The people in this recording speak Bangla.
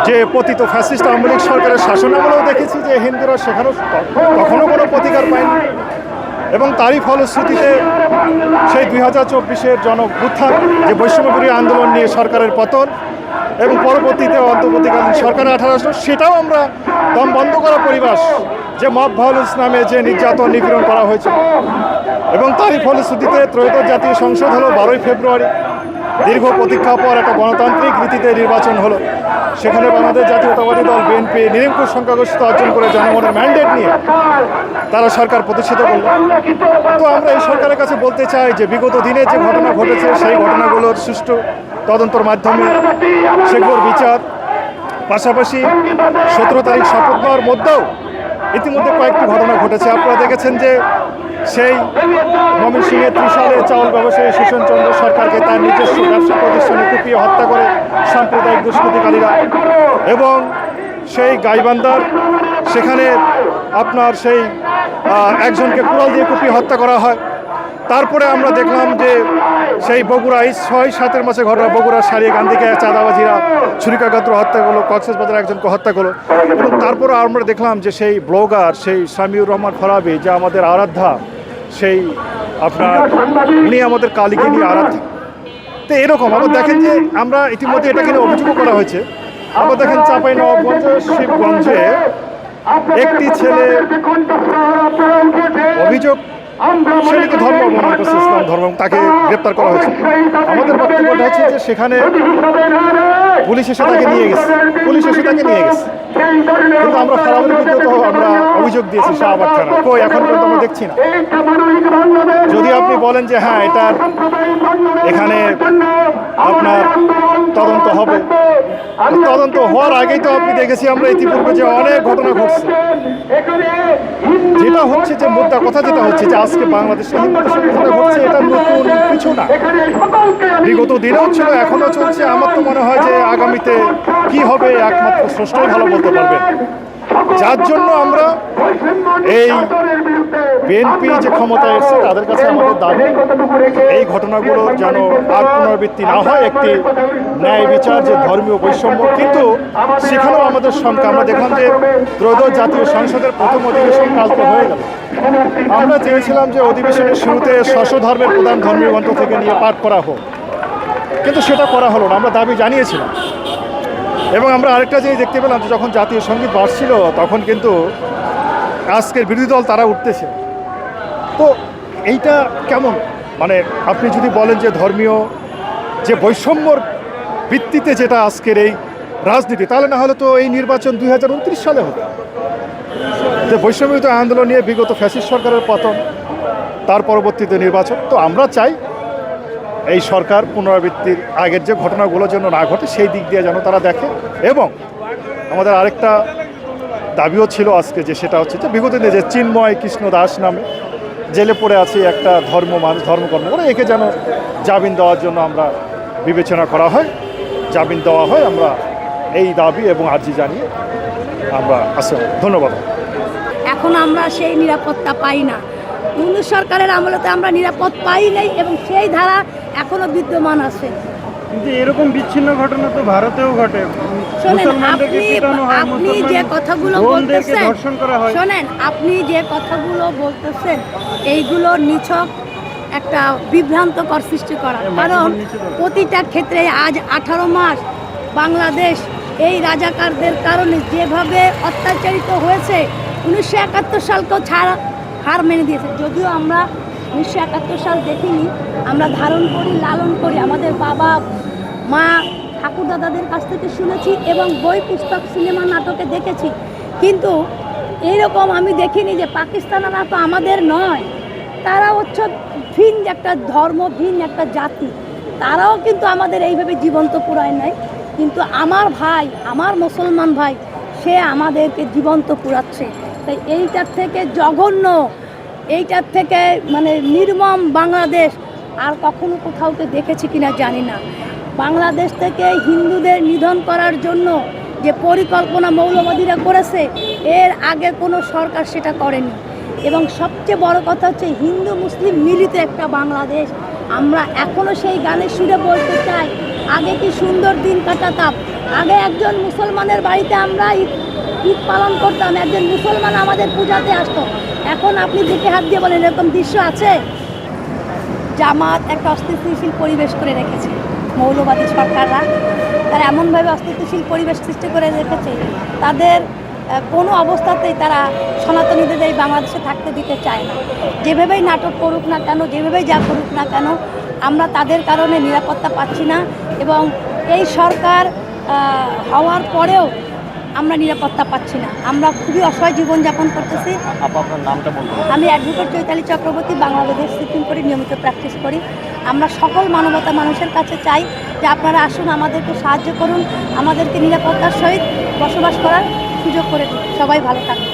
যে পতিত ফ্যাসিস্ট আওয়ামী লীগ সরকারের শাসনামলেও দেখেছি যে হিন্দুরা সেখানেও কখনো কোনো প্রতিকার পায়নি, এবং তারই ফলশ্রুতিতে সেই 2024-এর জনউত্থান, যে বৈষম্যবিরোধী আন্দোলন নিয়ে সরকারের পতন এবং পরবর্তীতে অন্তর্বর্তীকালীন সরকারের 18 সেটাও আমরা দম বন্ধ করা পরিবেশ, যে মব ভায়োলেন্স নামে যে নির্যাতন নিপীড়ন করা হয়েছে, এবং তারই ফলশ্রুতিতে ত্রয়োদশ জাতীয় সংসদ হলো 12ই ফেব্রুয়ারি। দীর্ঘ প্রতীক্ষা পর একটা গণতান্ত্রিক রীতিতে নির্বাচন হলো। সেখানে বাংলাদেশ জাতীয়তাবাদী দল বিএনপি নিরঙ্কুশ সংখ্যাগরিষ্ঠতা অর্জন করে জনগণের ম্যান্ডেট নিয়ে তারা সরকার প্রতিষ্ঠিত করল। তো আমরা এই সরকারের কাছে বলতে চাই যে বিগত দিনে যে ঘটনা ঘটেছে সেই ঘটনাগুলোর সুষ্ঠু তদন্তের মাধ্যমে সেগুলোর বিচার, পাশাপাশি 17 তারিখ শপথ নেওয়ার মধ্যেও ইতিমধ্যে কয়েকটি ঘটনা ঘটেছে। আপনারা দেখেছেন যে সেই ময়মনসিংহের ত্রিশালে চাউল ব্যবসায়ী সুশান্ত চন্দ্র সরকারকে তার নিজস্ব ব্যবসা প্রতিষ্ঠানে কুপিয়ে হত্যা করে সাম্প্রদায়িক দুষ্কৃতিকারীরা, এবং সেই গাইবান্ধার সেখানে আপনার সেই একজনকে কুড়াল দিয়ে কুপিয়ে হত্যা করা হয়। তারপরে আমরা দেখলাম যে সেই বগুড়ায় 6-7 মাসে ঘটনা, বগুড়ার সারিয়ে গান্ধীকে চাঁদাবাজিরা ছুরিকাঘাত হত্যা করলো, কক্সবাজারে একজনকে হত্যা করলো, এবং তারপরে আমরা দেখলাম যে সেই ব্লগার সেই শামিউর রহমান ফরাবি, যা আমাদের আরাধ্যা, সেই আপনার উনি আমাদের কালীকে নিয়ে আরাধ্যা। তো এরকম আবার দেখেন যে আমরা ইতিমধ্যে এটা কিনে অভিযোগ করা হয়েছে। আবার দেখেন চাঁপাইনবাবগঞ্জ শিবগঞ্জে একটি ছেলে অভিযোগ সেটাকে ধর্ম অবলম্বন করছে, ইসলাম ধর্ম, তাকে গ্রেপ্তার করা হয়েছে। আমাদের বক্তব্যটা হচ্ছে যে সেখানে পুলিশ এসে তাকে নিয়ে গেছে, কিন্তু আমরা ফারাবের বিরুদ্ধে তো আমরা অভিযোগ দিয়েছি শাহবাগ থানা, কই এখন পর্যন্ত আমরা দেখছি না। যদি আপনি বলেন যে হ্যাঁ এটার এখানে আপনার তদন্ত হবে, তদন্ত হওয়ার আগেই তো আপনি দেখেছি আমরা ইতিপূর্বে যে অনেক ঘটনা ঘটছে। যেটা হচ্ছে যে মুদ্রা কথা যেটা হচ্ছে যে আজকে বাংলাদেশে হিন্দুদের সঙ্গে যেটা ঘটছে এটা নতুন কিছু না, বিগত দিনেও ছিল, এখনো চলছে। আমার তো মনে হয় যে আগামীতে কি হবে একমাত্র স্রষ্টাই ভালো বলতে পারবেন। যার জন্য আমরা এই বিএনপি যে ক্ষমতায় এসেছে তাদের কাছে আমাদের দাবি এই ঘটনাগুলো যেন আর পুনরাবৃত্তি না হয়, একটি ন্যায় বিচার, যে ধর্মীয় বৈষম্য, কিন্তু সেখানেও আমাদের সংখ্যা আমরা দেখলাম যে ত্রয়োদশ জাতীয় সংসদের প্রথম অধিবেশন কালকে হয়ে গেল। আমরা চেয়েছিলাম যে অধিবেশনের শুরুতে ধর্মের প্রধান ধর্মীয় গ্রন্থ থেকে নিয়ে পাঠ করা হোক, কিন্তু সেটা করা হলো না। আমরা দাবি জানিয়েছিলাম, এবং আমরা আরেকটা জিনিস দেখতে পেলাম যে যখন জাতীয় সঙ্গীত বাজছিল তখন কিন্তু আজকের বিরোধী দল তারা উঠতেছে। তো এইটা কেমন, মানে আপনি যদি বলেন যে ধর্মীয় যে বৈষম্যর ভিত্তিতে যেটা আজকের এই রাজনীতি, তাহলে না হলে তো এই নির্বাচন 2029 সালে হতো। যে বৈষম্যবিরোধী আন্দোলন নিয়ে বিগত ফ্যাসিস্ট সরকারের পতন, তার পরবর্তীতে নির্বাচন। তো আমরা চাই এই সরকার পুনরাবৃত্তির আগের যে ঘটনাগুলো যেন না ঘটে সেই দিক দিয়ে যেন তারা দেখে। এবং আমাদের আরেকটা দাবিও ছিল আজকে, যে সেটা হচ্ছে যে বিগত দিনে যে চিন্ময় কৃষ্ণ দাস নামে জেলে পড়ে আছে একটা ধর্মকর্ম করে, একে যেন জামিন দেওয়ার জন্য আমরা বিবেচনা করা হয়, জামিন দেওয়া হয়। আমরা এই দাবি এবং আর্জি জানিয়ে আমরা আসলে ধন্যবাদ। এখন আমরা সেই নিরাপত্তা পাই না। ইউনূস সরকারের আমলেতে আমরা নিরাপদ পাই নাই, এবং সেই ধারা এখনো বিদ্যমান আছে। কিন্তু এরকম বিচ্ছিন্ন ঘটনা তো ভারতেও ঘটে। আপনি যে কথাগুলো বলতেছেন, শোনেন, আপনি যে কথাগুলো বলতেছেন এইগুলো নিছক একটা বিভ্রান্তকর সৃষ্টি করা। কারণ প্রতিটা ক্ষেত্রে আজ 18 মাস বাংলাদেশ এই রাজাকারদের কারণে যেভাবে অত্যাচারিত হয়েছে, 1971 সালকেও হার মেনে দিয়েছে। যদিও আমরা 1971 সাল দেখিনি, আমরা ধারণ করি, লালন করি, আমাদের বাবা মা ঠাকুর দাদাদের কাছ থেকে শুনেছি, এবং বই পুস্তক সিনেমা নাটকে দেখেছি। কিন্তু এইরকম আমি দেখিনি যে পাকিস্তানিরা তো আমাদের নয়, তারা হচ্ছে ভিন একটা ধর্ম, ভিন একটা জাতি, তারাও কিন্তু আমাদের এইভাবে জীবন্ত পুরায় নাই। কিন্তু আমার ভাই, আমার মুসলমান ভাই, সে আমাদেরকে জীবন্ত পুরাচ্ছে। তাই এইটার থেকে জঘন্য, এইটার থেকে মানে নির্মম বাংলাদেশ আর কখনো কোথাওকে দেখেছি কিনা জানি না। বাংলাদেশ থেকে হিন্দুদের নিধন করার জন্য যে পরিকল্পনা মৌলবাদীরা করেছে, এর আগে কোনো সরকার সেটা করেনি। এবং সবচেয়ে বড় কথা হচ্ছে হিন্দু মুসলিম মিলিত একটা বাংলাদেশ। আমরা এখনও সেই গানের সুরে বলতে চাই, আগে কি সুন্দর দিন কাটাতাম, আগে একজন মুসলমানের বাড়িতে আমরা ঈদ পালন করতাম, একজন মুসলমান আমাদের পূজাতে আসতো। এখন আপনি দিকে হাত দিয়ে বলেন এরকম দৃশ্য আছে? জামাত একটা অস্থিতিশীল পরিবেশ করে রেখেছে, মৌলবাদী সরকাররা তারা এমনভাবে অস্থিতিশীল পরিবেশ সৃষ্টি করে রেখেছে, তাদের কোনো অবস্থাতেই তারা সনাতনীদের এই বাংলাদেশে থাকতে দিতে চায় না। যেভাবেই নাটক করুক না কেন, যেভাবেই যা করুক না কেন, আমরা তাদের কারণে নিরাপত্তা পাচ্ছি না। এবং এই সরকার হওয়ার পরেও আমরা নিরাপত্তা পাচ্ছি না। আমরা খুবই অসহায় জীবনযাপন করতেছি। আপনার নামটা বলুন। আমি অ্যাডভোকেট চৈতালি চক্রবর্তী, বাংলাদেশ সুপ্রিম কোর্টে নিয়মিত প্র্যাকটিস করি। আমরা সকল মানবতা মানুষের কাছে চাই যে আপনারা আসুন, আমাদেরকে সাহায্য করুন, আমাদেরকে নিরাপত্তার সহিত বসবাস করার সুযোগ করে দিন। সবাই ভালো থাকুন।